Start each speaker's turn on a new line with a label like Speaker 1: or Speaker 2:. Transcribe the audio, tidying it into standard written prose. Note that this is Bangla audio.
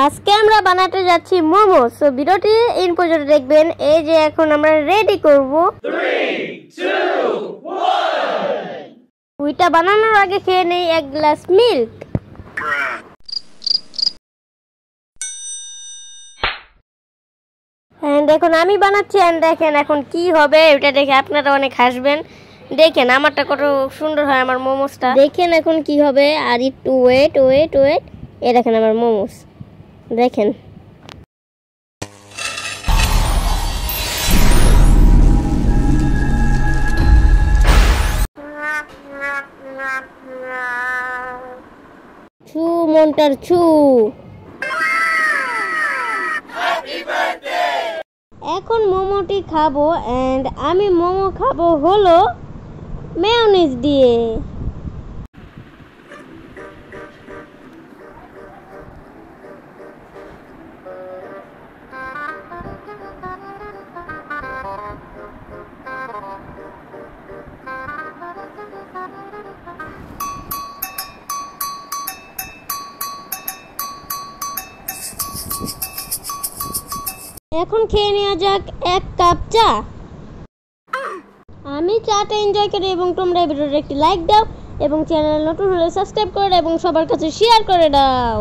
Speaker 1: আজকে আমরা বানাতে যাচ্ছি মোমো। সো ভিডিওটি ইন পর্যন্ত দেখবেন। এই যে এখন আমরা রেডি করব।
Speaker 2: 3, 2, 1
Speaker 1: ওইটা বানানোর আগে খেয়ে নেই এক গ্লাস মিল্ক। দেখুন আমি বানাচ্ছি, দেখেন এখন কি হবে ওটা দেখে আপনারা অনেক হাসবেন। দেখেন আমারটা কত সুন্দর হয়, আমার মোমোসটা দেখেন এখন কি হবে। আর একটু ওয়েট ওয়েট ওয়েট, এই দেখেন আমার মোমোস দেখেন। ছু মনটার ছু। এখন মোমোটি খাবো, এন্ড আমি মোমো খাবো হলো মেয়োনিজ দিয়ে। এখন খেয়ে নেওয়া যাক এক কাপ চা। আমি চাটা এনজয় করি এবং তোমরা ভিডিওতে একটি লাইক দাও এবং চ্যানেল নতুন হলে সাবস্ক্রাইব করে দাও এবং সবার কাছে শেয়ার করে দাও।